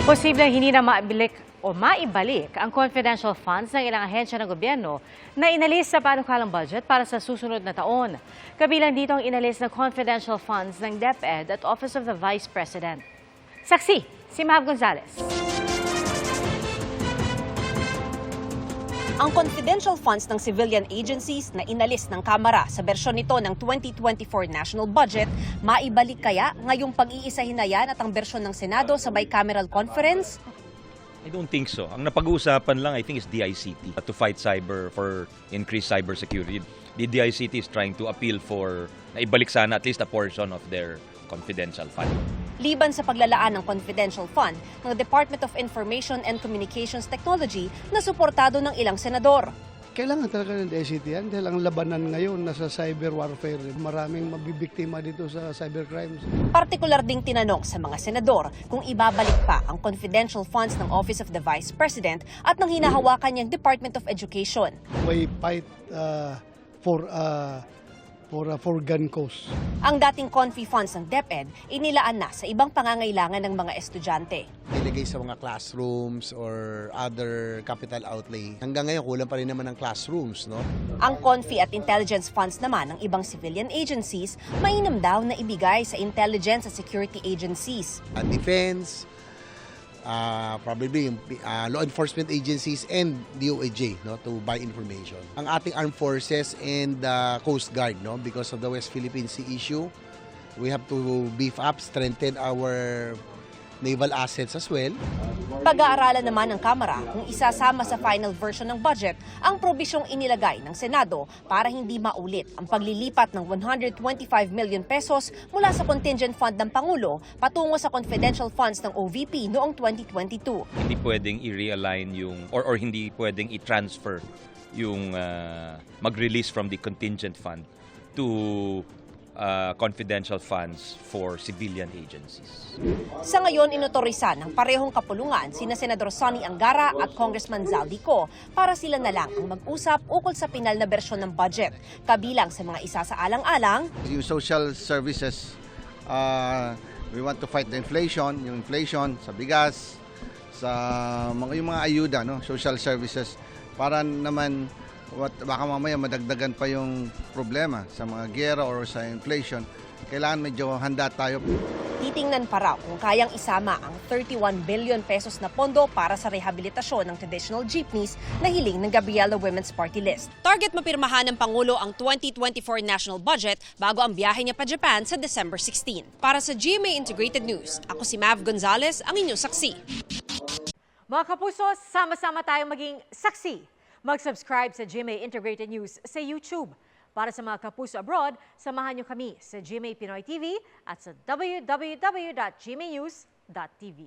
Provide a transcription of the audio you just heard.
Posibleng hindi na maibalik ang confidential funds ng ilang ahensya ng gobyerno na inalis sa panukalang budget para sa susunod na taon. Kabilang dito ang inalis na confidential funds ng DepEd at Office of the Vice President. Saksi, si Mav Gonzalez. Ang confidential funds ng civilian agencies na inalis ng Kamara sa bersyon nito ng 2024 national budget, maibalik kaya ngayong pag-iisahin na yan at ang bersyon ng Senado sa bicameral conference? I don't think so. Ang napag-uusapan lang, I think, is DICT to fight cyber for increased cyber security. The DICT is trying to appeal for na ibalik sana at least a portion of their confidential fund. Liban sa paglalaan ng confidential fund ng Department of Information and Communications Technology na suportado ng ilang senador. Kailangan talaga ng DICT yan dahil ang labanan ngayon nasa cyber warfare. Maraming mabibiktima dito sa cybercrimes. Partikular ding tinanong sa mga senador kung ibabalik pa ang confidential funds ng Office of the Vice President at ng hinahawakan niyang Department of Education. We fight for gun cause. Ang dating confi funds ng DepEd inilaan na sa ibang pangangailangan ng mga estudyante. Ilagay sa mga classrooms or other capital outlay. Hanggang ngayon, kulang pa rin naman ng classrooms, no? Ang confi at intelligence funds naman ng ibang civilian agencies, mainam daw na ibigay sa intelligence at security agencies. Defense, probably yung law enforcement agencies and DOAJ, no, to buy information. Ang ating armed forces and the Coast Guard, no, because of the West Philippine Sea issue, we have to beef up, strengthen our naval assets as well. Pag-aaralan naman ng Kamara kung isasama sa final version ng budget ang probisyong inilagay ng Senado para hindi maulit ang paglilipat ng 125 million pesos mula sa contingent fund ng Pangulo patungo sa confidential funds ng OVP noong 2022. Hindi pwedeng i-realign yung or hindi pwedeng i-transfer yung mag-release from the contingent fund to confidential funds for civilian agencies. Sa ngayon, inotorisa ng parehong kapulungan sina Senador Sonny Angara at Congressman Zaldico para sila na lang ang mag-usap ukol sa pinal na bersyon ng budget. Kabilang sa mga isasaalang-alang, yung social services, we want to fight the inflation, yung inflation sa bigas, sa yung mga ayuda, no, social services, para naman baka mamaya madagdagan pa yung problema sa mga giyera or sa inflation. Kailangan medyo handa tayo. titingnan pa raw kung kayang isama ang 31 billion pesos na pondo para sa rehabilitasyon ng traditional jeepneys na hiling ng Gabriela Women's Party List. Target mapirmahan ng Pangulo ang 2024 national budget bago ang biyahe niya pa Japan sa December 16. Para sa GMA Integrated News, ako si Mav Gonzalez, ang inyong saksi. Mga kapuso, sama-sama tayong maging saksi. Mag-subscribe sa GMA Integrated News sa YouTube. Para sa mga kapuso abroad, samahan niyo kami sa GMA Pinoy TV at sa www.gmanews.tv.